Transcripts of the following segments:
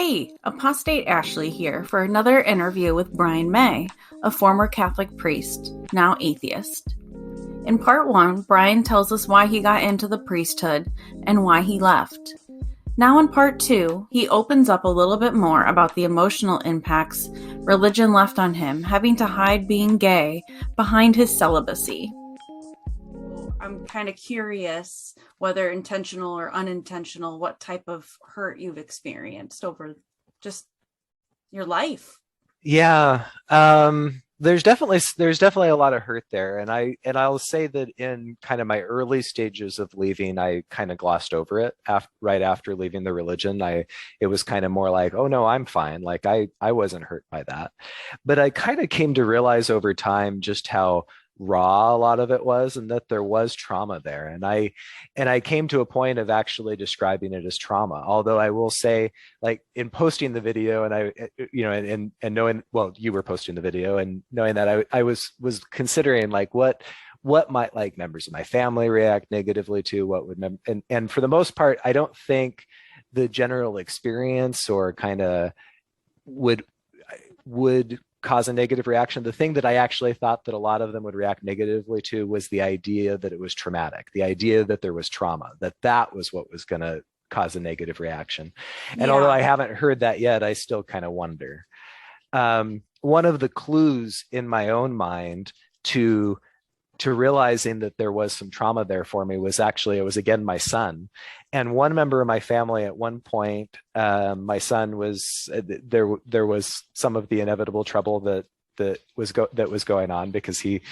Hey, Apostate Ashley here for another interview with Brian May, a former Catholic priest, now atheist. In part one, Brian tells us why he got into the priesthood and why he left. Now in part two, he opens up a little bit more about the emotional impacts religion left on him, having to hide being gay behind his celibacy. I'm kind of curious, whether intentional or unintentional, what type of hurt you've experienced over just your life. Yeah, there's definitely a lot of hurt there, and I'll say that in kind of my early stages of leaving, I kind of glossed over it right after leaving the religion. It was kind of more like, oh no, I'm fine. Like I wasn't hurt by that, but I kind of came to realize over time just how raw a lot of it was, and that there was trauma there, and I came to a point of actually describing it as trauma. Although I will say, like in posting the video, and and knowing, well, you were posting the video and knowing that I was considering like what might like members of my family react negatively to, what would and for the most part, I don't think the general experience or kind of would cause a negative reaction. The thing that I actually thought that a lot of them would react negatively to was the idea that it was traumatic, the idea that there was trauma, that was what was going to cause a negative reaction. And although Yeah. I haven't heard that yet, I still kind of wonder. One of the clues in my own mind to realizing that there was some trauma there for me was actually, it was again my son. And one member of my family at one point, my son was there was some of the inevitable trouble that was going on because he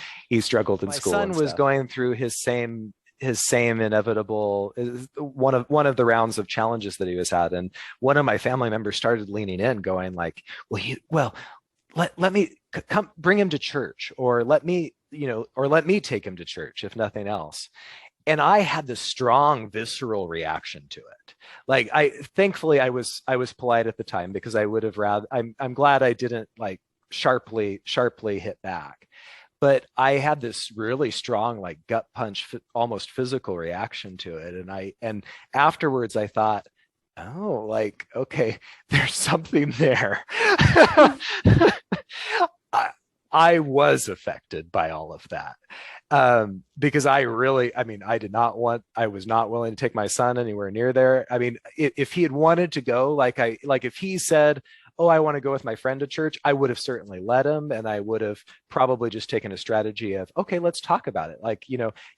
struggled in school. My son was going through his same inevitable, one of the rounds of challenges that he was had. And one of my family members started leaning in, going like, let me come bring him to church, or let me take him to church, if nothing else. And I had this strong visceral reaction to it. Like, thankfully I was polite at the time, because I would have rather, I'm glad I didn't like sharply hit back. But I had this really strong, like gut punch, almost physical reaction to it. And afterwards I thought, oh, like, okay, there's something there. I was affected by all of that, because I was not willing to take my son anywhere near there. I mean, if he had wanted to go, like if he said, oh, I want to go with my friend to church, I would have certainly let him. And I would have probably just taken a strategy of, okay, let's talk about it. Like,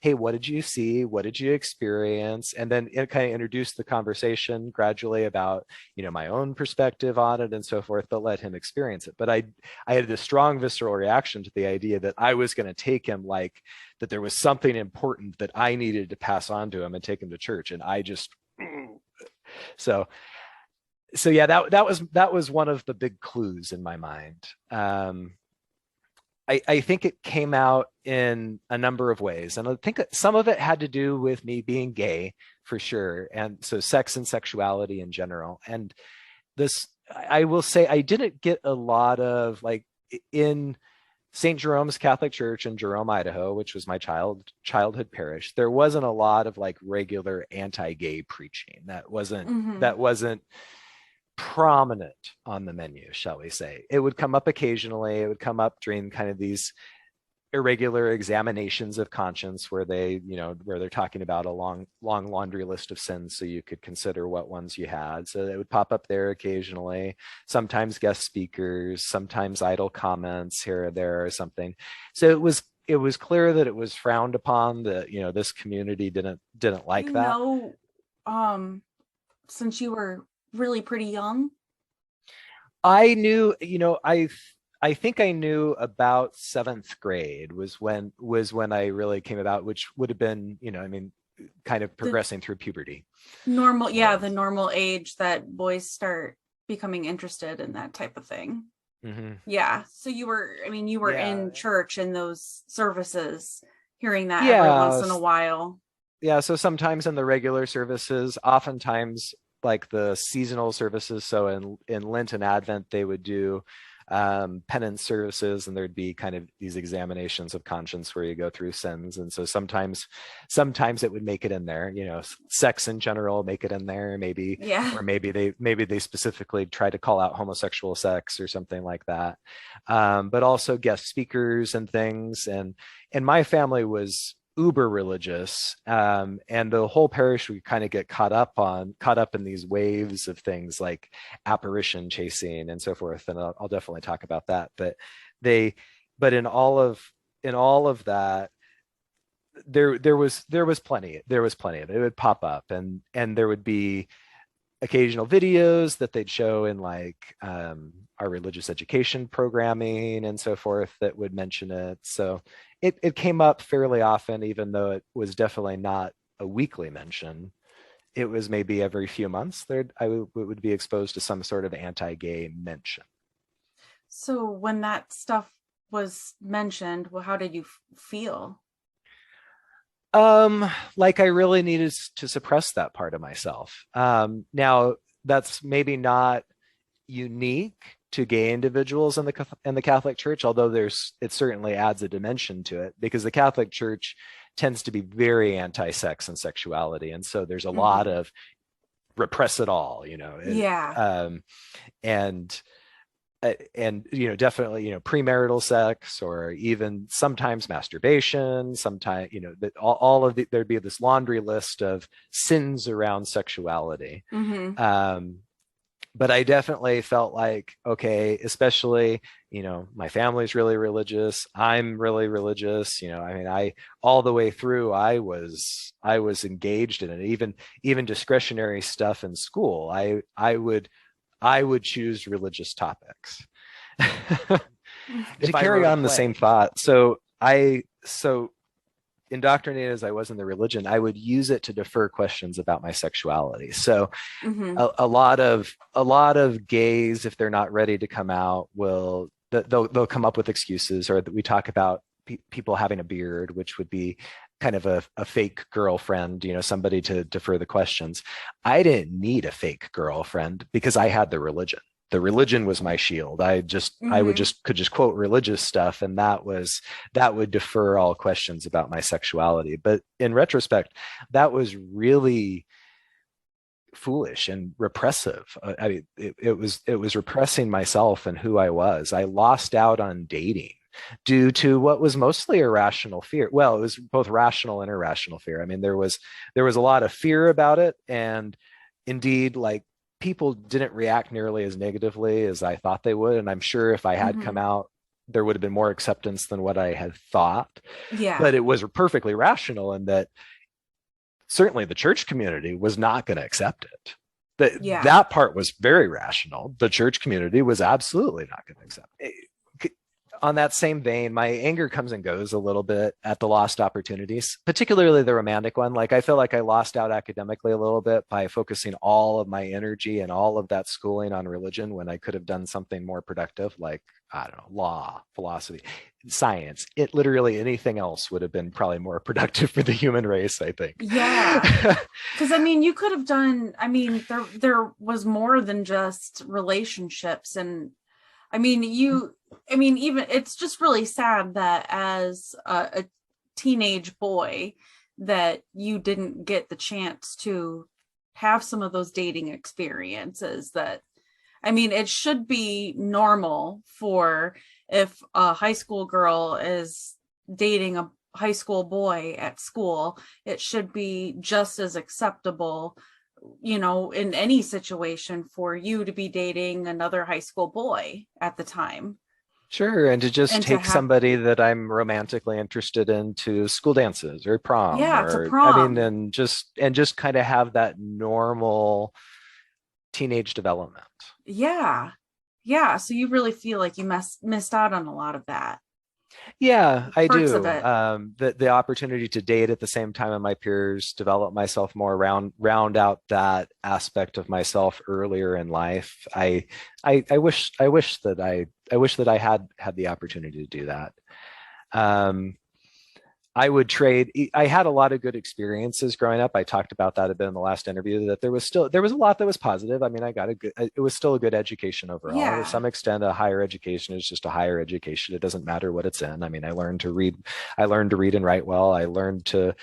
hey, what did you see? What did you experience? And then it kind of introduced the conversation gradually about, my own perspective on it and so forth, but let him experience it. But I had this strong visceral reaction to the idea that I was going to take him, like that there was something important that I needed to pass on to him and take him to church. And I just, so yeah, that was one of the big clues in my mind. I think it came out in a number of ways, and I think some of it had to do with me being gay, for sure, and so sex and sexuality in general. And this, I will say, I didn't get a lot of, like, in St. Jerome's Catholic Church in Jerome, Idaho, which was my childhood parish. There wasn't a lot of like regular anti-gay preaching. That wasn't prominent on the menu, shall we say. It would come up occasionally. It would come up during kind of these irregular examinations of conscience, where they're talking about a long laundry list of sins, so you could consider what ones you had. So it would pop up there occasionally, sometimes guest speakers, sometimes idle comments here or there or something. So it was clear that it was frowned upon, that this community didn't like that. Since you were really pretty young? I knew, I think I knew about seventh grade was when I really came about, which would have been, kind of progressing through puberty. The normal age that boys start becoming interested in that type of thing. Mm-hmm. Yeah. So you were in church in those services, hearing that every once in a while. Yeah. So sometimes in the regular services, oftentimes like the seasonal services. So in Lent and Advent, they would do penance services, and there'd be kind of these examinations of conscience where you go through sins. And so sometimes it would make it in there, sex in general, make it in there, maybe, Yeah. or maybe they specifically try to call out homosexual sex or something like that. But also guest speakers and things. And my family was uber religious, and the whole parish would kind of get caught up in these waves of things like apparition chasing and so forth, and I'll definitely talk about that. But in all of that, there was plenty of it. It would pop up, and there would be occasional videos that they'd show in like our religious education programming and so forth that would mention it. So it came up fairly often, even though it was definitely not a weekly mention. It was maybe every few months I would be exposed to some sort of anti-gay mention. So when that stuff was mentioned, well, how did you feel? Like I really needed to suppress that part of myself. Now that's maybe not unique to gay individuals in the Catholic Church, although it certainly adds a dimension to it, because the Catholic Church tends to be very anti-sex and sexuality, and so there's a lot of repress it all, Yeah. And definitely, premarital sex, or even sometimes masturbation, sometimes, that all of there'd be this laundry list of sins around sexuality. But I definitely felt like, okay, especially, my family's really religious. I'm really religious. All the way through, I was engaged in it. Even discretionary stuff in school, I would choose religious topics. To carry on the same thought. So indoctrinated as I was in the religion, I would use it to defer questions about my sexuality. So a lot of gays, if they're not ready to come out, they'll come up with excuses, or that we talk about people having a beard, which would be kind of a fake girlfriend, somebody to defer the questions. I didn't need a fake girlfriend because I had the religion. The religion was my shield. I could just quote religious stuff, and that would defer all questions about my sexuality. But in retrospect, that was really foolish and repressive. I mean, it was repressing myself and who I was. I lost out on dating due to what was mostly irrational fear. Well, it was both rational and irrational fear. I mean, there was a lot of fear about it, and indeed, like, people didn't react nearly as negatively as I thought they would. And I'm sure if I had come out, there would have been more acceptance than what I had thought. Yeah. But it was perfectly rational in that certainly the church community was not going to accept it. That part was very rational. The church community was absolutely not going to accept it. On that same vein, my anger comes and goes a little bit at the lost opportunities, particularly the romantic one. Like, I feel like I lost out academically a little bit by focusing all of my energy and all of that schooling on religion, when I could have done something more productive, like, I don't know, law, philosophy, science. Literally anything else would have been probably more productive for the human race, I think. Yeah. Because you could have done, there was more than just relationships. And even it's just really sad that as a teenage boy that you didn't get the chance to have some of those dating experiences. It should be normal for, if a high school girl is dating a high school boy at school, it should be just as acceptable, in any situation, for you to be dating another high school boy at the time. Sure. And to just take somebody that I'm romantically interested in to school dances or prom. Yeah, to prom. And just kind of have that normal teenage development. Yeah. Yeah. So you really feel like you missed out on a lot of that. Yeah, I do. The opportunity to date at the same time as my peers, develop myself more, round out that aspect of myself earlier in life. I wish that I had the opportunity to do that. I would trade. I had a lot of good experiences growing up. I talked about that a bit in the last interview, that there was a lot that was positive. I mean, I got a good, it was still a good education overall. To Yeah. some extent, a higher education is just a higher education. It doesn't matter what it's in. I mean, I learned to read and write well. I learned to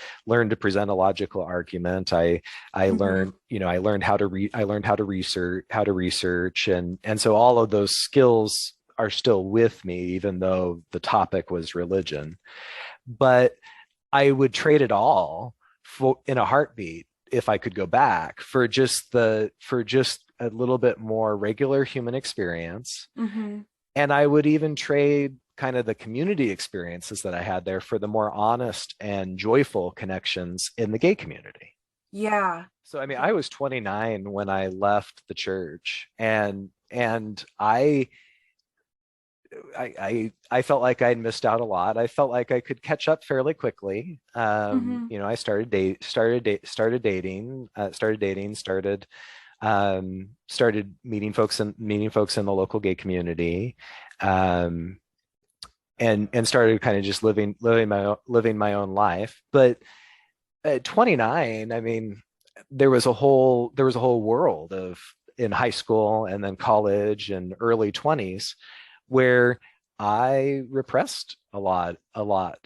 present a logical argument. I Hmm. learned, I learned how to read, I learned how to research. And so all of those skills are still with me, even though the topic was religion. But I would trade it all for in a heartbeat if I could go back for just a little bit more regular human experience. Hmm. And I would even trade kind of the community experiences that I had there for the more honest and joyful connections in the gay community. Yeah. So I mean, I Yeah. was 29 when I left the church, and I felt like I'd missed out a lot. I felt like I could catch up fairly quickly. Hmm. I started dating, started meeting folks in the local gay community, um, and started kind of just living my own life. But at 29, I mean, there was a whole world of in high school and then college and early 20s where I repressed a lot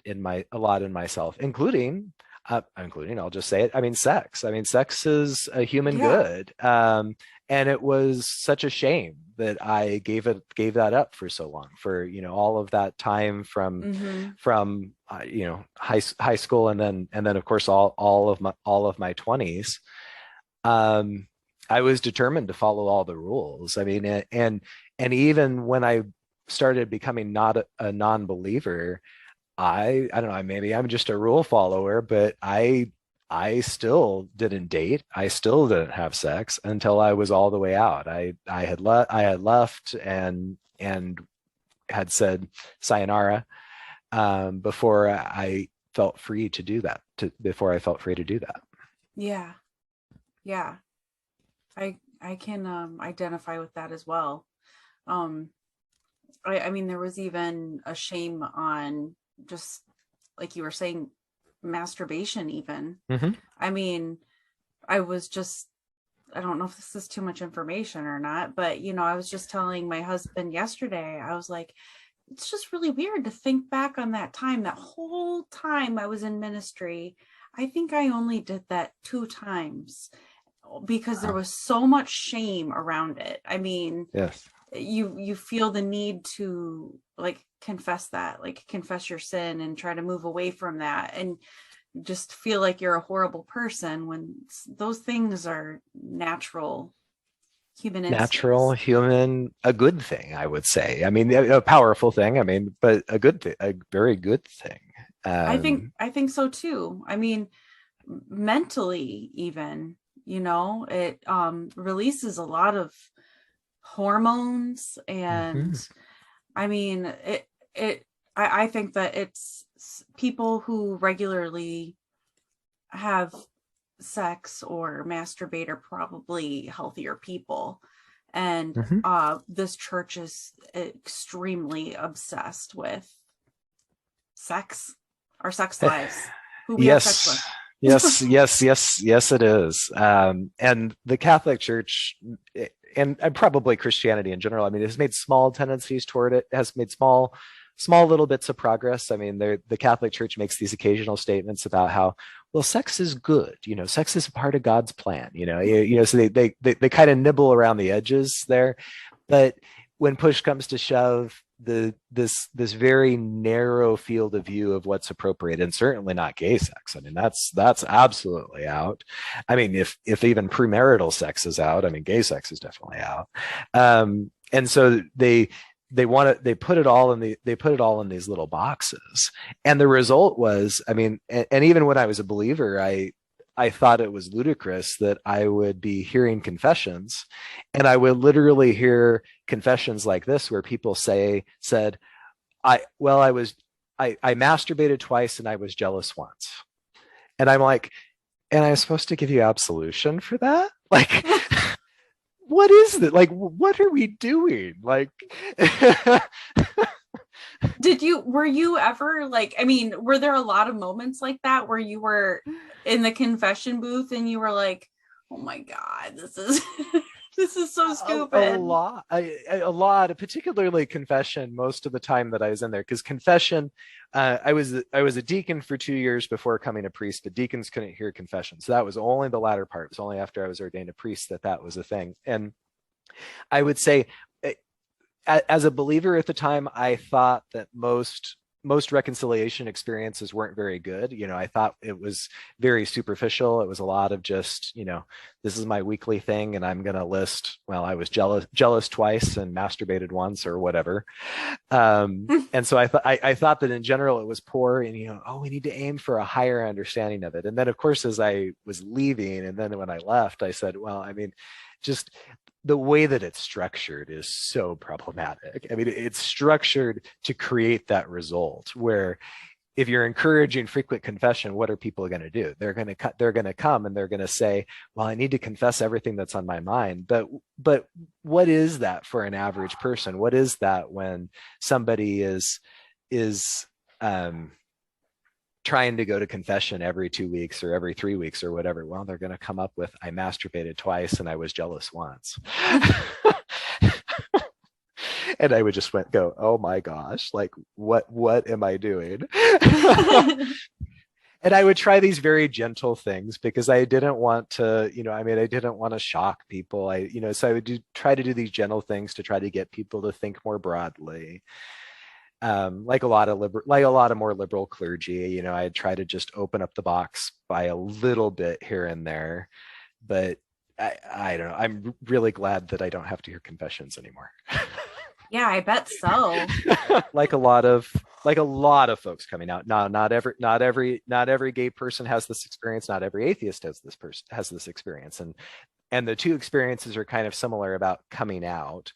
in myself, including, I'll just say it. I mean, sex. I mean, sex is a human Yeah. good, and it was such a shame that I gave that up for so long. For all of that time Hmm. from high school, and then of course all of my 20s. Um, I was determined to follow all the rules. I mean, and even when I started becoming not a non-believer, I don't know, maybe I'm just a rule follower, but I still didn't date. I still didn't have sex until I was all the way out. I had left and had said sayonara, before I felt free to do that. Before I felt free to do that. Yeah. Yeah. I can identify with that as well. Um, I mean, there was even a shame on, just like you were saying, masturbation even. Hmm. I mean, I was just, I don't know if this is too much information or not, but I was just telling my husband yesterday, I was like, it's just really weird to think back on that time, that whole time I was in ministry. I think I only did that 2 times because there Wow. was so much shame around it. I mean, Yes. you feel the need to like confess your sin and try to move away from that, and just feel like you're a horrible person when those things are natural human Natural, instincts. human, a good thing, I would say. I mean, a powerful thing. I mean, but a good thing, a very good thing. I think so too. I mean, mentally even, it releases a lot of hormones. And Mhm. I mean, I think that it's people who regularly have sex or masturbate are probably healthier people. And Mhm. this church is extremely obsessed with sex, our sex lives, who we have sex Yes, with. yes, it is. And the Catholic Church, and probably Christianity in general, I mean, has made small tendencies toward it, has made small little bits of progress. I mean, the Catholic Church makes these occasional statements about how, well, sex is good. Sex is a part of God's plan. So they kind of nibble around the edges there. But when push comes to shove, this very narrow field of view of what's appropriate, and certainly not gay sex. I mean, that's absolutely out. I mean, if even premarital sex is out, I mean, gay sex is definitely out. And so they put it all in these little boxes, and the result was, I mean, and even when I was a believer, I thought it was ludicrous that I would be hearing confessions, and I would literally hear confessions like this where people said, I masturbated twice and I was jealous once. And I'm like, and I'm supposed to give you absolution for that? Like, what is that? Like, what are we doing? Like, Were you ever like, I mean, were there a lot of moments like that where you were in the confession booth and you were like, oh my God, this is this is so stupid. A lot, particularly confession. Most of the time that I was in there, because confession, I was a deacon for 2 years before coming a priest, but deacons couldn't hear confession, so that was only the latter part. It was only after I was ordained a priest that that was a thing. And I would say, as a believer at the time, I thought that most reconciliation experiences weren't very good. I thought it was very superficial. It was a lot of just, this is my weekly thing, and I'm going to list, well, I was jealous twice and masturbated once or whatever. And so I thought that in general it was poor, and oh, we need to aim for a higher understanding of it. And then of course, as I was leaving, and then when I left, I said, well, I mean, just the way that it's structured is so problematic. I mean, it's structured to create that result where if you're encouraging frequent confession, what are people going to do? They're going to come and they're going to say, well, I need to confess everything that's on my mind. But what is that for an average person? What is that when somebody is trying to go to confession every 2 weeks or every 3 weeks or whatever? Well, they're going to come up with, I masturbated twice and I was jealous once. And I would just go, oh my gosh, like what am I doing? And I would try these very gentle things because I didn't want to, I didn't want to shock people. So I would try to do these gentle things to try to get people to think more broadly. Like a lot of more liberal clergy, I'd try to just open up the box by a little bit here and there. But I don't know. I'm really glad that I don't have to hear confessions anymore. Yeah, I bet so. like a lot of folks coming out. Not every gay person has this experience. Not every atheist has this experience, and the two experiences are kind of similar about coming out.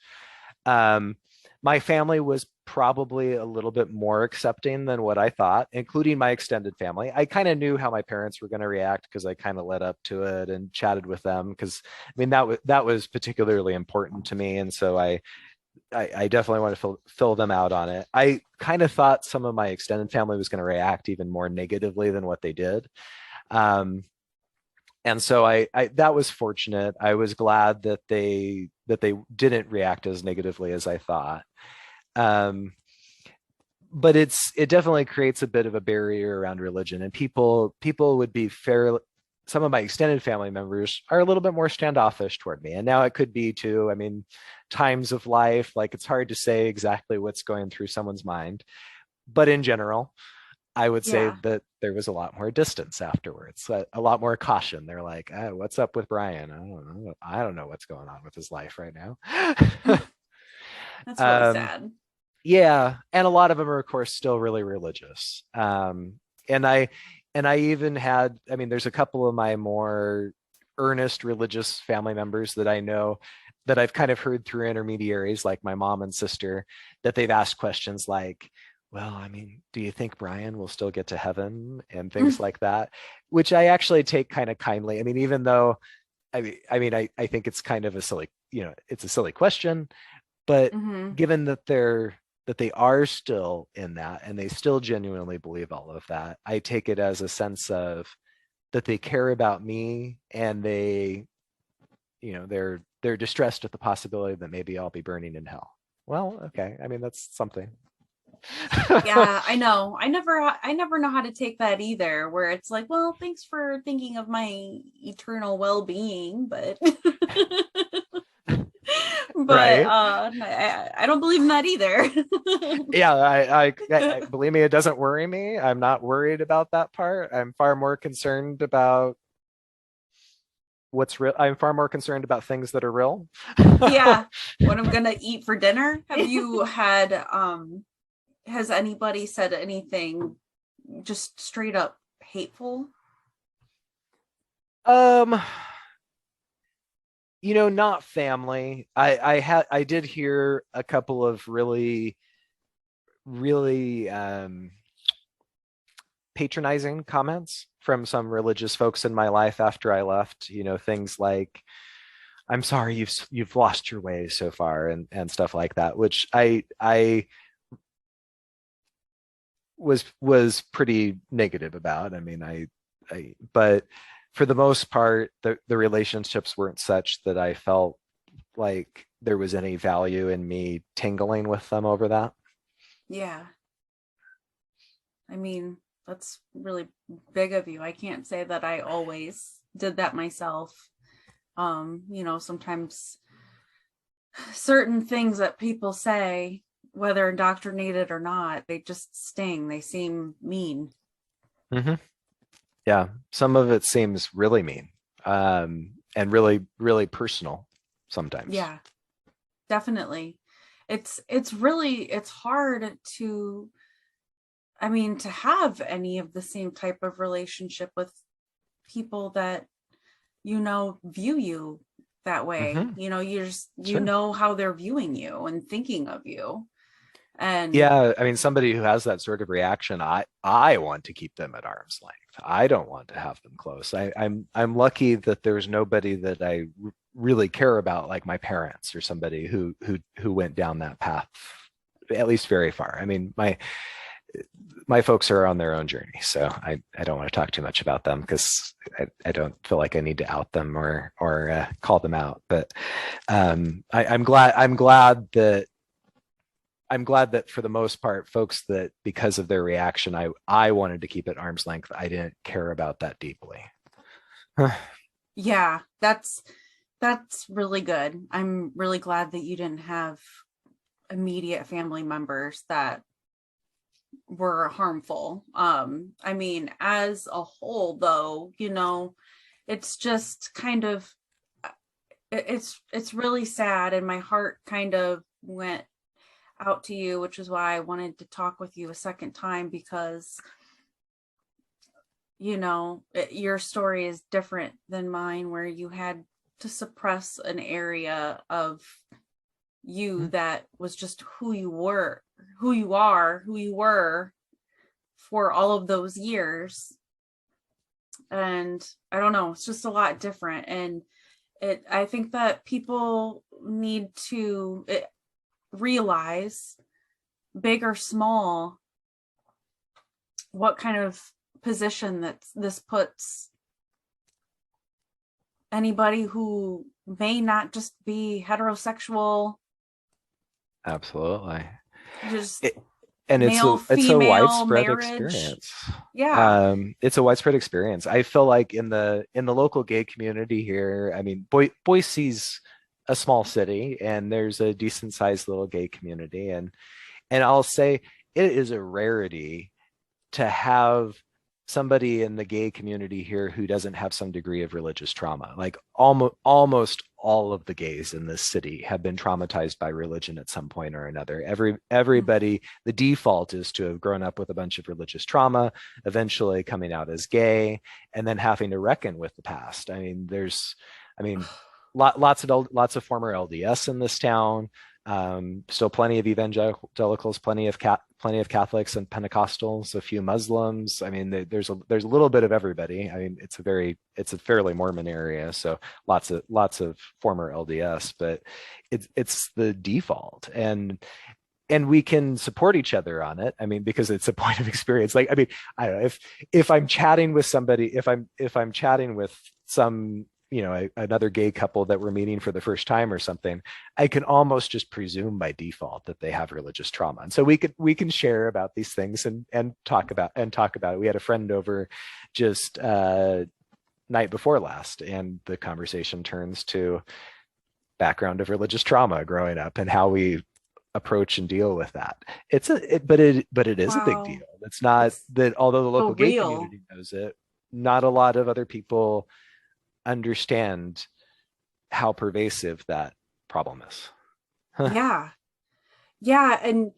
My family was probably a little bit more accepting than what I thought, including my extended family. I kind of knew how my parents were going to react because I kind of led up to it and chatted with them, because I mean that was particularly important to me, and so I definitely want to fill them out on it. I kind of thought some of my extended family was going to react even more negatively than what they did. And so I that was fortunate. I was glad that they didn't react as negatively as I thought. But it definitely creates a bit of a barrier around religion, and people would be fair. Some of my extended family members are a little bit more standoffish toward me, and now it could be too. I mean, times of life, like it's hard to say exactly what's going through someone's mind, but in general, I would say Yeah. that there was a lot more distance afterwards, a lot more caution. They're like, oh, what's up with Brian? I don't know what's going on with his life right now. That's really um, sad. yeah, and a lot of them are, of course, still really religious. And I even had, I mean, there's a couple of my more earnest religious family members that I know that I've kind of heard through intermediaries like my mom and sister, that they've asked questions like, well, I mean, do you think Brian will still get to heaven, and things like that, which I actually take kind of kindly. I mean, even though I think it's kind of a silly, it's a silly question, but Hmm. given that they are still in that and they still genuinely believe all of that, I take it as a sense of that they care about me, and they're distressed at the possibility that maybe I'll be burning in hell. Well, okay. I mean, that's something. Yeah, I know. I never know how to take that either, where it's like, well, thanks for thinking of my eternal well-being, but but Right. I don't believe in that either. Yeah, I believe me, it doesn't worry me. I'm not worried about that part. I'm far more concerned about what's real. I'm far more concerned about things that are real. Yeah, what I'm gonna eat for dinner. Have you had has anybody said anything just straight up hateful? um not family. I did hear a couple of really, really patronizing comments from some religious folks in my life after I left. Things like, I'm sorry you've lost your way so far, and stuff like that, which I was pretty negative about. I mean, but for the most part, the relationships weren't such that I felt like there was any value in me tingling with them over that. Yeah. I mean, that's really big of you. I can't say that I always did that myself. Sometimes certain things that people say, whether indoctrinated or not, they just sting. They seem mean. Mm-hmm. Yeah, some of it seems really mean, and really, really personal sometimes. Yeah, definitely. It's hard to, I mean, to have any of the same type of relationship with people that, view you that way. Mm-hmm. You Sure. know how they're viewing you and thinking of you. And Yeah, I mean, somebody who has that sort of reaction, I want to keep them at arm's length. I don't want to have them close. I'm lucky that there's nobody that really care about, like my parents or somebody who went down that path, at least very far. I mean, my folks are on their own journey, so I don't want to talk too much about them because I don't feel like I need to out them or call them out. But I'm glad that for the most part, folks that because of their reaction, I wanted to keep at arm's length. I didn't care about that deeply. yeah, that's really good. I'm really glad that you didn't have immediate family members that were harmful. I mean, as a whole though, it's just kind of it's really sad, and my heart kind of went out to you, which is why I wanted to talk with you a second time, because your story is different than mine, where you had to suppress an area of you that was just who you were, who you are, who you were for all of those years. And I don't know, it's just a lot different. And I think that people need to realize, big or small, what kind of position that this puts anybody who may not just be heterosexual, Absolutely. just It, and male it's a female widespread marriage. experience. Yeah. It's a widespread experience. I feel like in the local gay community here, I mean, Boise's a small city, and there's a decent sized little gay community, and I'll say it is a rarity to have somebody in the gay community here who doesn't have some degree of religious trauma. Like almost all of the gays in this city have been traumatized by religion at some point or another. Everybody, the default is to have grown up with a bunch of religious trauma, eventually coming out as gay, and then having to reckon with the past. I mean, lots of former LDS in this town. Still plenty of evangelicals, plenty of Catholics and Pentecostals, a few Muslims. I mean, there's a little bit of everybody. I mean, it's a fairly Mormon area, so lots of former LDS, but it's the default, and we can support each other on it. I mean, because it's a point of experience. Like, I mean, I don't know, if I'm chatting with somebody, if I'm chatting with some, another gay couple that we're meeting for the first time or something, I can almost just presume by default that they have religious trauma. And so we can share about these things and talk about it. We had a friend over just night before last, and the conversation turns to background of religious trauma growing up and how we approach and deal with that. But it is a big Wow. deal. It's not It's that, although the so local gay real. community knows it, not a lot of other people understand how pervasive that problem is. Yeah. Yeah. And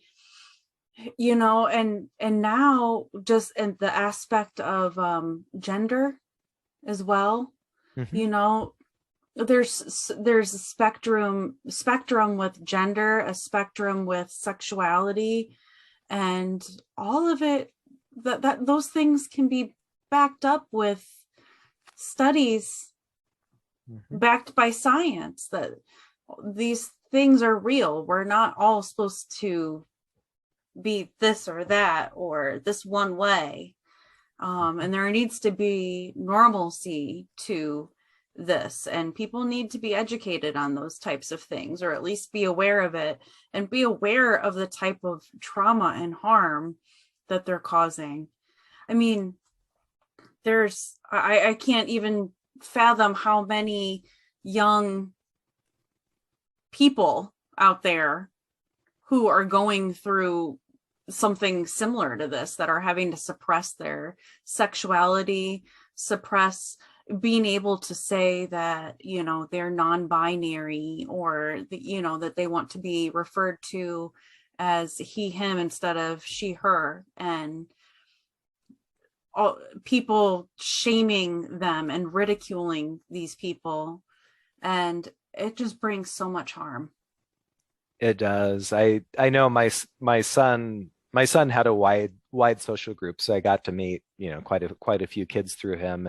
and now just in the aspect of gender as well, Mm-hmm. you know there's a spectrum with gender, a spectrum with sexuality, and all of it, that those things can be backed up with studies, Mm-hmm. backed by science, that these things are real. We're not all supposed to be this or that or this one way. And there needs to be normalcy to this, and people need to be educated on those types of things, or at least be aware of it and be aware of the type of trauma and harm that they're causing. I mean, I can't even fathom how many young people out there who are going through something similar to this, that are having to suppress their sexuality, suppress being able to say that, you know, they're non-binary, or that, you know, that they want to be referred to as he, him instead of she, her, and all people shaming them and ridiculing these people. And it just brings so much harm. It does. I know my son had a wide social group, so I got to meet, you know, quite a few kids through him,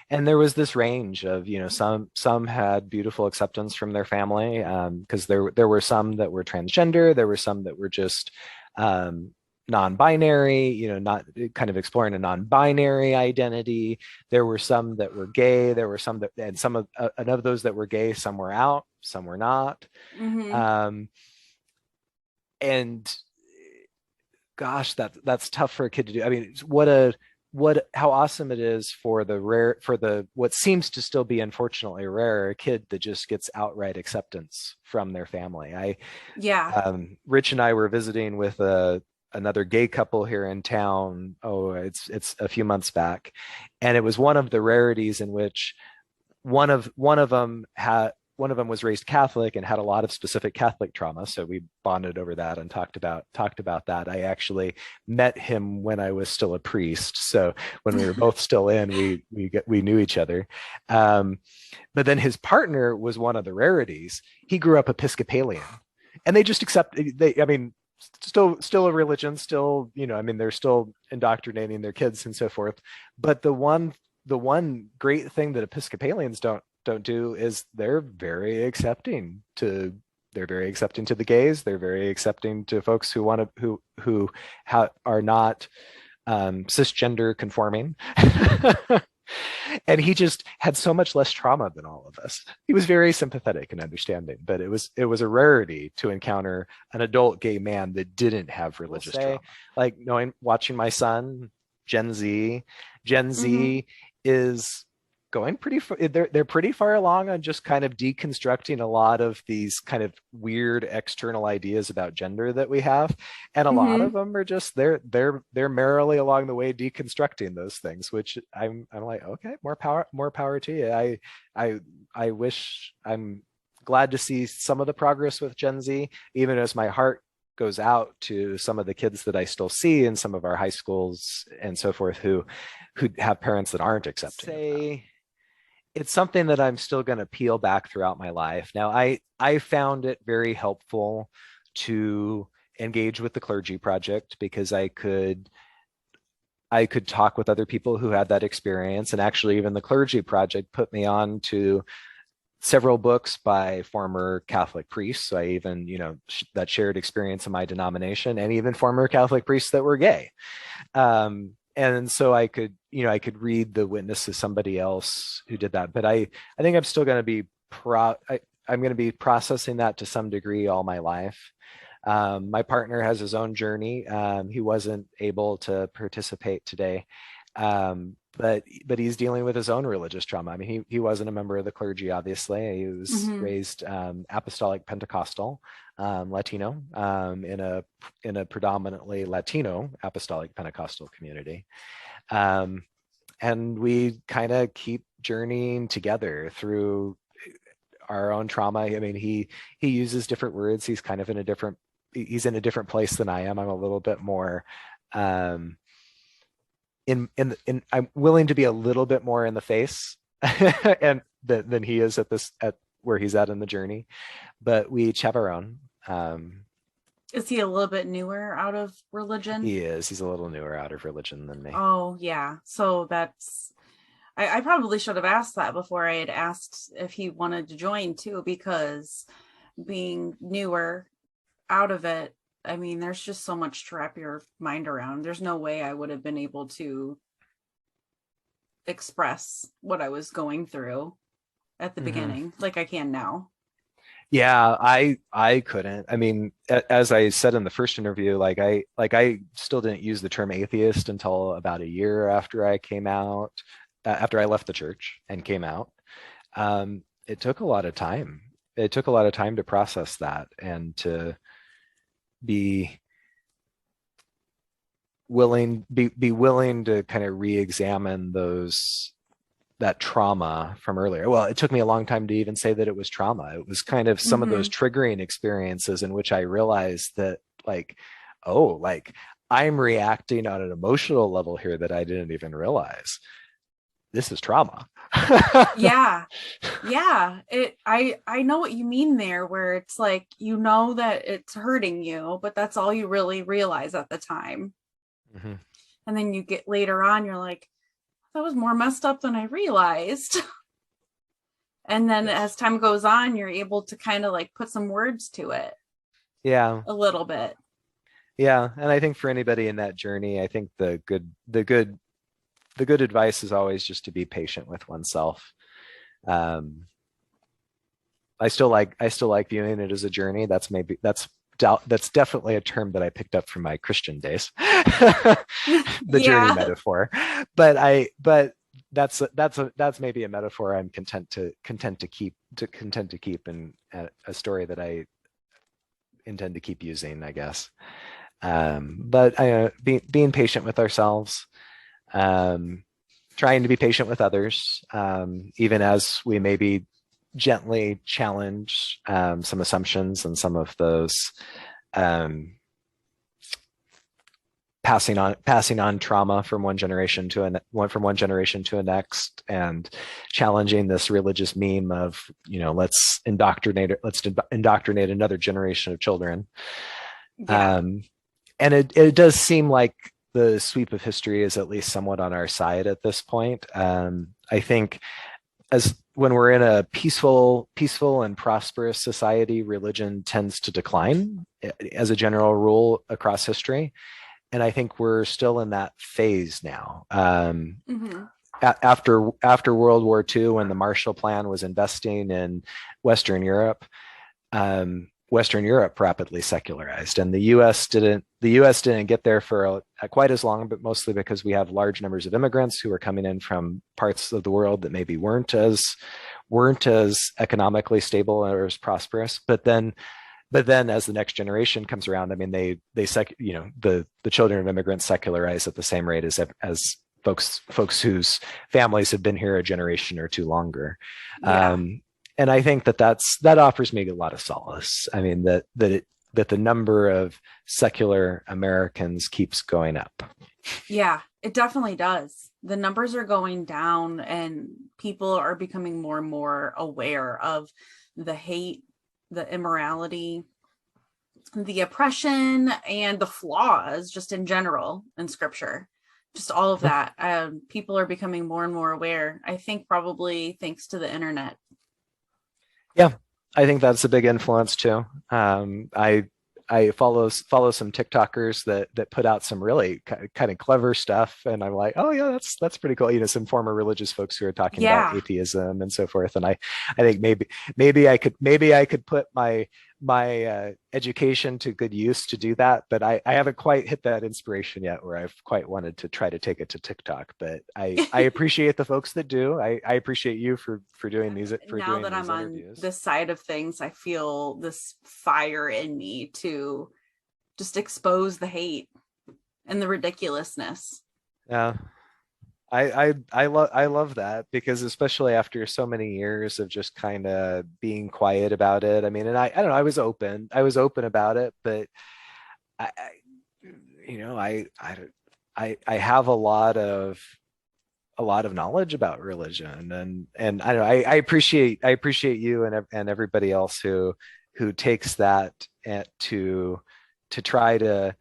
and there was this range of, you know, some had beautiful acceptance from their family, because there were some that were transgender, there were some that were just non-binary, you know, not kind of exploring a non-binary identity. There were some that were gay, there were some that, and some of those that were gay, some were out, some were not. Mm-hmm. Um, and gosh, that's tough for a kid to do. I mean, how awesome it is for the what seems to still be unfortunately rare, a kid that just gets outright acceptance from their family. Yeah. Rich and I were visiting with another gay couple here in town. Oh, it's a few months back, and it was one of the rarities in which one of them was raised Catholic and had a lot of specific Catholic trauma. So we bonded over that and talked about that. I actually met him when I was still a priest. So when we were both still in, we knew each other. But then his partner was one of the rarities. He grew up Episcopalian, and they just I mean, still a religion, still, you know, I mean, they're still indoctrinating their kids and so forth. But the one great thing that Episcopalians don't do is they're very accepting to the gays. They're very accepting to folks who want to are not cisgender conforming. And he just had so much less trauma than all of us. He was very sympathetic and understanding, but it was a rarity to encounter an adult gay man that didn't have religious trauma. Like watching my son, Gen Z. Gen Mm-hmm. Z is going pretty far. They're pretty far along on just kind of deconstructing a lot of these kind of weird external ideas about gender that we have, and a lot Mm-hmm. of them are just they're merrily along the way deconstructing those things, which I'm like, okay, more power to you. I wish, I'm glad to see some of the progress with Gen Z, even as my heart goes out to some of the kids that I still see in some of our high schools and so forth who have parents that aren't accepting of that. It's something that I'm still going to peel back throughout my life. Now, I found it very helpful to engage with the clergy project, because I could talk with other people who had that experience, and actually even the clergy project put me on to several books by former Catholic priests. So I even, you know, that shared experience in my denomination, and even former Catholic priests that were gay. And so I could read the witness of somebody else who did that. But I think I'm still going to be I'm going to be processing that to some degree all my life. My partner has his own journey. He wasn't able to participate today, but he's dealing with his own religious trauma. I mean, he wasn't a member of the clergy, obviously. He was Mm-hmm. raised apostolic Pentecostal, Latino, in a predominantly Latino apostolic Pentecostal community. And we kind of keep journeying together through our own trauma. I mean, he uses different words. He's in a different place than I am. I'm a little bit more um, in I'm willing to be a little bit more in the face and than he is at where he's at in the journey. But we each have our own. Is he a little bit newer out of religion? He's a little newer out of religion than me. Oh, yeah. So I probably should have asked that before I had asked if he wanted to join too, because being newer out of it, I mean, there's just so much to wrap your mind around. There's no way I would have been able to express what I was going through at the Mhm. beginning like I can now. Yeah, I couldn't. I mean, as I said in the first interview, like I still didn't use the term atheist until about a year after I came out, after I left the church and came out. It took a lot of time. It took a lot of time to process that and to be be willing to kind of re-examine those that trauma from earlier. Well, it took me a long time to even say that it was trauma. It was kind of some of those Mm-hmm. triggering experiences in which I realized that, like, oh, like I'm reacting on an emotional level here that I didn't even realize. This is trauma. Yeah. Yeah. I know what you mean there, where it's like, you know that it's hurting you, but that's all you really realize at the time. Mhm. And then you get later on, you're like, that was more messed up than I realized. And then Yes. as time goes on, you're able to kind of like put some words to it Yeah. a little bit. Yeah. And I think for anybody in that journey, I think the good advice is always just to be patient with oneself. Um, I still like viewing it as a journey. That's definitely a term that I picked up from my Christian days, the journey Yeah. metaphor. But that's maybe a metaphor I'm content to keep, and a story that I intend to keep using, I guess. But being patient with ourselves, um, trying to be patient with others, even as we maybe gently challenge some assumptions and some of those, um, passing on trauma from one generation to one generation to a next, and challenging this religious meme of, let's indoctrinate another generation of children. Yeah. Um, and it does seem like the sweep of history is at least somewhat on our side at this point. I think as when we're in a peaceful and prosperous society, religion tends to decline as a general rule across history. And I think we're still in that phase now. Mm-hmm. After World War II, when the Marshall Plan was investing in Western Europe, Western Europe rapidly secularized, and the U.S. didn't. The U.S. didn't get there for quite as long, but mostly because we have large numbers of immigrants who were coming in from parts of the world that maybe weren't as economically stable or as prosperous. But then as the next generation comes around, I mean, the children of immigrants secularize at the same rate as folks whose families have been here a generation or two longer. Yeah. And I think that offers me a lot of solace. I mean, that the number of secular Americans keeps going up. Yeah, it definitely does. The numbers are going down, and people are becoming more and more aware of the hate, the immorality, the oppression, and the flaws just in general in scripture. Just all of that. People are becoming more and more aware. I think probably thanks to the internet. Yeah, I think that's a big influence too. I follow some TikTokers that put out some really kind of clever stuff, and I'm like, oh yeah, that's pretty cool. Some former religious folks who are talking about Yeah. atheism and so forth. And I think maybe I could put my education to good use to do that, but I haven't quite hit that inspiration yet where I've quite wanted to try to take it to TikTok. But I appreciate the folks that do. I appreciate you for doing Now that I'm these on interviews. this side of things, I feel this fire in me to just expose the hate and the ridiculousess. Yeah. I love that, because especially after so many years of just kind of being quiet about it. I mean, and I don't know, I was open about it, but I you know I have a lot of knowledge about religion, and I don't know, I appreciate you and everybody else who takes that to try to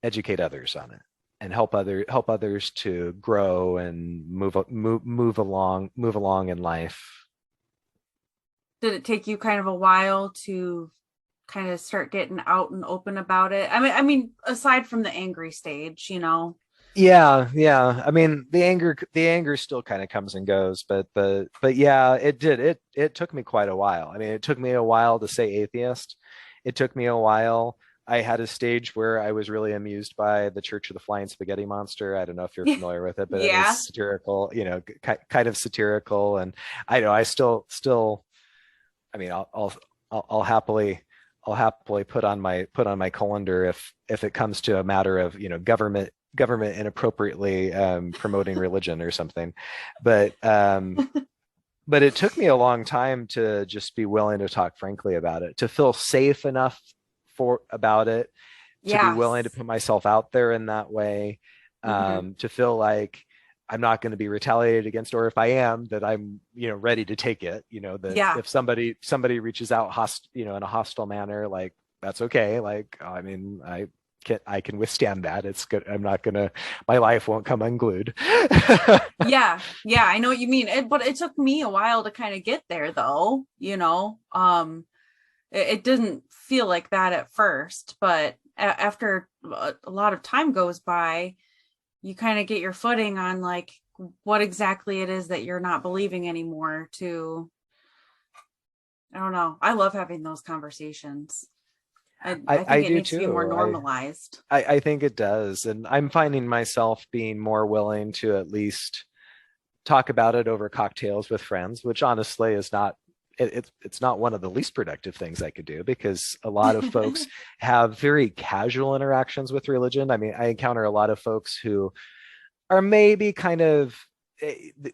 educate others on it and help others to grow and move along in life. Did it take you kind of a while to kind of start getting out and open about it? I mean, aside from the angry stage, you know. Yeah. I mean, the anger still kind of comes and goes, but yeah, it took me quite a while. I mean, it took me a while to say atheist. It took me a while. I had a stage where I was really amused by the Church of the Flying Spaghetti Monster. I don't know if you're familiar with it, but it was Yeah. satirical, kind of satirical. And I know I still, I mean, I'll happily put on my calendar if it comes to a matter of government inappropriately promoting religion or something, but but it took me a long time to just be willing to talk frankly about it, to feel safe enough for about it, to be willing to Yes. put myself out there in that way, Hmm. to feel like I'm not going to be retaliated against, or if I am, that I'm ready to take it. That Yeah. if somebody reaches out in a hostile manner, like that's okay. Like I mean, I can withstand that. It's good. I'm not gonna. My life won't come unglued. Yeah. Yeah. I know what you mean. But it took me a while to kind of get there, though. You know, it didn't feel like that at first, but after a lot of time goes by, you kind of get your footing on like what exactly it is that you're not believing anymore. To I don't know. I love having those conversations. I I think it do needs to be more too. normalized. I think it does, and I'm finding myself being more willing to at least talk about it over cocktails with friends, which honestly is not it's not one of the least productive things I could do, because a lot of folks have very casual interactions with religion. I mean, I encounter a lot of folks who are maybe kind of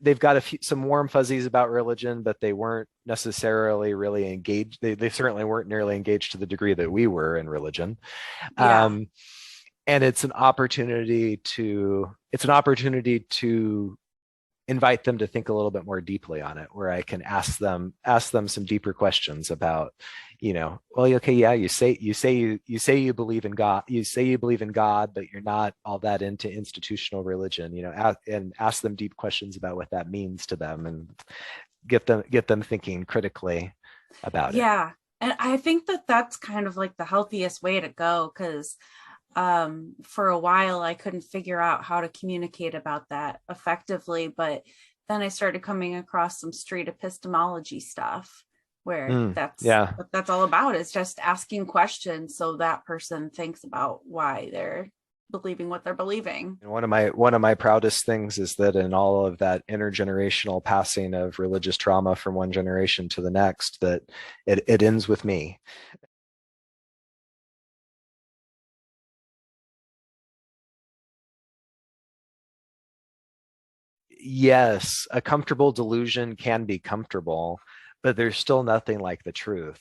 they've got some warm fuzzies about religion, but they weren't necessarily really engaged. They certainly weren't nearly engaged to the degree that we were in religion. Yeah. Um, and it's an opportunity to invite them to think a little bit more deeply on it, where I can ask them some deeper questions about, well, okay, yeah, you say you believe in God, but you're not all that into institutional religion, and ask them deep questions about what that means to them, and get them thinking critically about it. Yeah. And I think that that's kind of like the healthiest way to go, because for a while I couldn't figure out how to communicate about that effectively, but then I started coming across some street epistemology stuff where that's Yeah. what that's all about, is just asking questions so that person thinks about why they're believing what they're believing. And one of my proudest things is that in all of that intergenerational passing of religious trauma from one generation to the next, that it ends with me. Yes, a comfortable delusion can be comfortable, but there's still nothing like the truth.